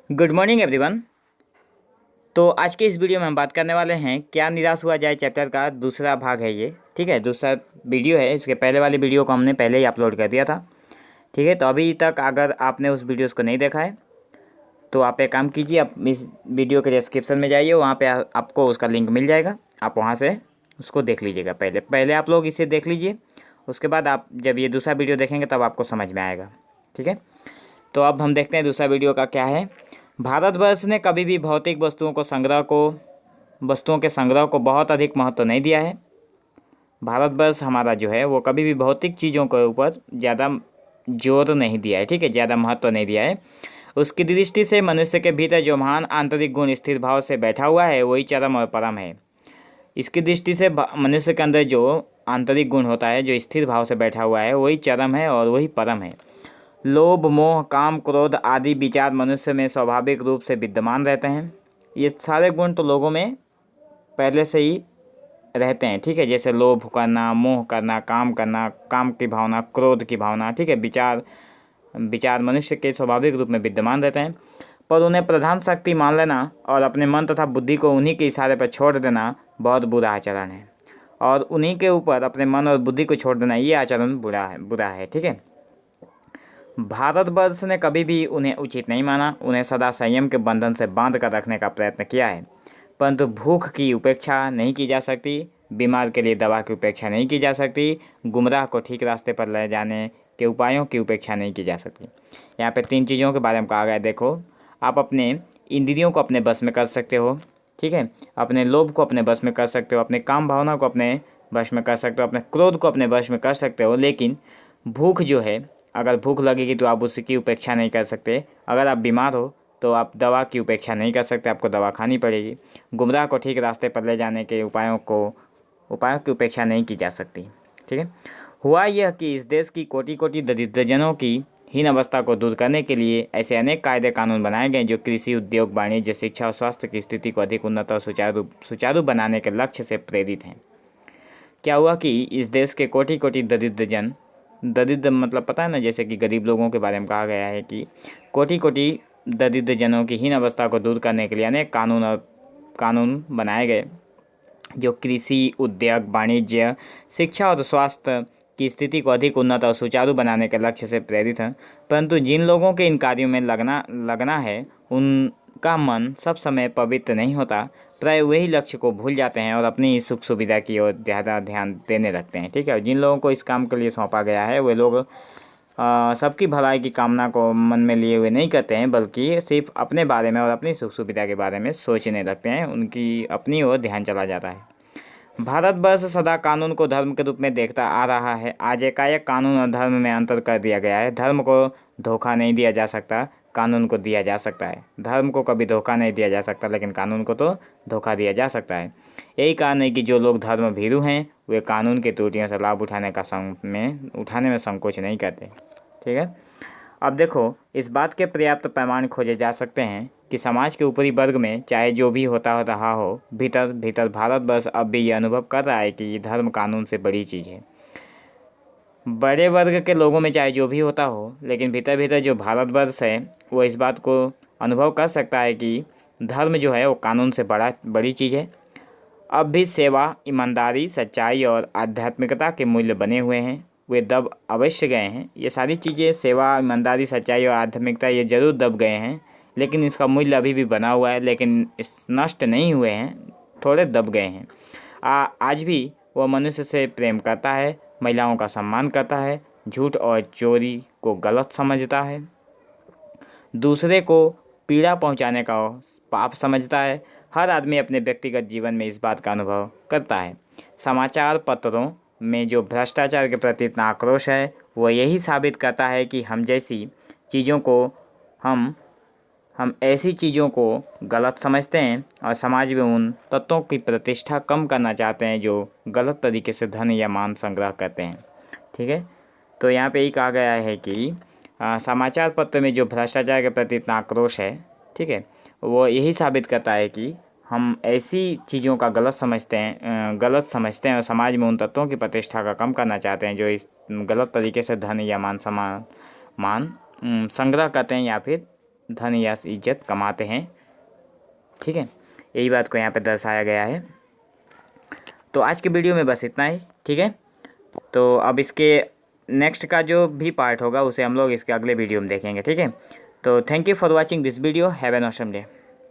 Good morning everyone. तो आज के इस वीडियो में हम बात करने वाले हैं क्या निराश हुआ जाए चैप्टर का दूसरा भाग है ये। ठीक है, दूसरा वीडियो है। इसके पहले वाली वीडियो को हमने पहले ही अपलोड कर दिया था। ठीक है, तो अभी तक अगर आपने उस वीडियोस को नहीं देखा है तो आप एक काम कीजिए, आप इस वीडियो के डिस्क्रिप्शन में जाइए, वहाँ पे आपको उसका लिंक मिल जाएगा। आप वहाँ से उसको देख लीजिएगा। पहले पहले आप लोग इसे देख लीजिए, उसके बाद आप जब ये दूसरा वीडियो देखेंगे तब आपको समझ में आएगा। ठीक है, तो अब हम देखते हैं दूसरा वीडियो का क्या है। भारतवर्ष ने कभी भी भौतिक वस्तुओं के संग्रह को बहुत अधिक महत्व नहीं दिया है। भारतवर्ष हमारा जो है वो कभी भी भौतिक चीज़ों के ऊपर ज़्यादा जोर नहीं दिया है। ठीक है, ज़्यादा महत्व नहीं दिया है। उसकी दृष्टि से मनुष्य के भीतर जो महान आंतरिक गुण स्थिर भाव से बैठा हुआ है वही चरम और परम है। इसकी दृष्टि से मनुष्य के अंदर जो आंतरिक गुण होता है, जो स्थिर भाव से बैठा हुआ है, वही चरम है और वही परम है। लोभ, मोह, काम, क्रोध आदि विचार मनुष्य में स्वाभाविक रूप से विद्यमान रहते हैं। ये सारे गुण तो लोगों में पहले से ही रहते हैं। ठीक है, जैसे लोभ करना, मोह करना, काम की भावना, क्रोध की भावना। ठीक है, विचार मनुष्य के स्वाभाविक रूप में विद्यमान रहते हैं, पर उन्हें प्रधान शक्ति मान लेना और अपने मन तथा बुद्धि को उन्हीं के इशारे पर छोड़ देना बहुत बुरा आचरण है। और उन्हीं के ऊपर अपने मन और बुद्धि को छोड़ देना, ये आचरण बुरा है। ठीक है, भारतवर्ष ने कभी भी उन्हें उचित नहीं माना। उन्हें सदा संयम के बंधन से बांध कर रखने का प्रयत्न किया है, परंतु भूख की उपेक्षा नहीं की जा सकती, बीमार के लिए दवा की उपेक्षा नहीं की जा सकती, गुमराह को ठीक रास्ते पर ले जाने के उपायों की उपेक्षा नहीं की जा सकती। यहाँ पे 3 चीज़ों के बारे में कहा गया है। देखो, आप अपने इंद्रियों को अपने बस में कर सकते हो। ठीक है, अपने लोभ को अपने बस में कर सकते हो, अपने काम भावना को अपने वश में कर सकते हो, अपने क्रोध को अपने वश में कर सकते हो, लेकिन भूख जो है, अगर भूख लगेगी तो आप उसकी उपेक्षा नहीं कर सकते। अगर आप बीमार हो तो आप दवा की उपेक्षा नहीं कर सकते, आपको दवा खानी पड़ेगी। गुमराह को ठीक रास्ते पर ले जाने के उपायों की उपेक्षा नहीं की जा सकती। ठीक है, हुआ यह कि इस देश की कोटि कोटि दरिद्रजनों की हीन अवस्था को दूर करने के लिए ऐसे अनेक कायदे कानून बनाए गए जो कृषि, उद्योग, वाणिज्य, शिक्षा और स्वास्थ्य की स्थिति को अधिक उन्नत और सुचारू बनाने के लक्ष्य से प्रेरित हैं। क्या हुआ कि इस देश के कोटि कोटि दरिद्र मतलब पता है ना, जैसे कि गरीब लोगों के बारे में कहा गया है कि कोटि कोटि दरिद्र जनों की हीन अवस्था को दूर करने के लिए अनेक कानून बनाए गए जो कृषि, उद्योग, वाणिज्य, शिक्षा और स्वास्थ्य की स्थिति को अधिक उन्नत और सुचारू बनाने के लक्ष्य से प्रेरित हैं। परंतु जिन लोगों के इन कार्यों में लगना है उनका मन सब समय पवित्र नहीं होता। प्राय वही लक्ष्य को भूल जाते हैं और अपनी सुख सुविधा की ओर ज़्यादा ध्यान देने लगते हैं। ठीक है, जिन लोगों को इस काम के लिए सौंपा गया है वे लोग सबकी भलाई की कामना को मन में लिए हुए नहीं करते हैं, बल्कि सिर्फ अपने बारे में और अपनी सुख सुविधा के बारे में सोचने लगते हैं। उनकी अपनी ओर ध्यान चला जाता है। भारतवर्ष सदा कानून को धर्म के रूप में देखता आ रहा है। आज एकाएक कानून और धर्म में अंतर कर दिया गया है। धर्म को धोखा नहीं दिया जा सकता, कानून को दिया जा सकता है। धर्म को कभी धोखा नहीं दिया जा सकता, लेकिन कानून को तो धोखा दिया जा सकता है। यही कारण है कि जो लोग धर्म भीरू हैं वे कानून की त्रुटियों से लाभ उठाने में संकोच नहीं करते। ठीक है, अब देखो, इस बात के पर्याप्त पैमाने खोजे जा सकते हैं कि समाज के ऊपरी वर्ग में चाहे जो भी होता रहा हो, भीतर भीतर भारतवर्ष अब भी ये अनुभव कर रहा है कि ये धर्म कानून से बड़ी चीज़ है। बड़े वर्ग के लोगों में चाहे जो भी होता हो, लेकिन भीतर भीतर जो भारतवर्ष है वो इस बात को अनुभव कर सकता है कि धर्म जो है वो कानून से बड़ी चीज़ है। अब भी सेवा, ईमानदारी, सच्चाई और आध्यात्मिकता के मूल्य बने हुए हैं, वे दब अवश्य गए हैं। ये सारी चीज़ें, सेवा, ईमानदारी, सच्चाई और आध्यात्मिकता, ये ज़रूर दब गए हैं, लेकिन इसका मूल्य अभी भी बना हुआ है। लेकिन इस नष्ट नहीं हुए हैं, थोड़े दब गए हैं। आज भी वह मनुष्य से प्रेम करता है, महिलाओं का सम्मान करता है, झूठ और चोरी को गलत समझता है, दूसरे को पीड़ा पहुंचाने का पाप समझता है। हर आदमी अपने व्यक्तिगत जीवन में इस बात का अनुभव करता है। समाचार पत्रों में जो भ्रष्टाचार के प्रति इतना आक्रोश है वो यही साबित करता है कि हम ऐसी चीज़ों को गलत समझते हैं और समाज में उन तत्वों की प्रतिष्ठा कम करना चाहते हैं जो गलत तरीके से धन या मान संग्रह करते हैं। ठीक है, तो यहाँ पे ही कहा गया है कि समाचार पत्र में जो भ्रष्टाचार के प्रति इतना आक्रोश है, ठीक है, वो यही साबित करता है कि हम ऐसी चीज़ों का गलत समझते हैं और समाज में उन तत्वों की प्रतिष्ठा का कम करना चाहते हैं जो इस गलत तरीके से धन या मान संग्रह करते हैं या फिर धन या इज्जत कमाते हैं। ठीक है, यही बात को यहाँ पे दर्शाया गया है। तो आज के वीडियो में बस इतना ही। ठीक है, तो अब इसके नेक्स्ट का जो भी पार्ट होगा उसे हम लोग इसके अगले वीडियो में देखेंगे। ठीक है, तो thank you for watching this video. Have an awesome day.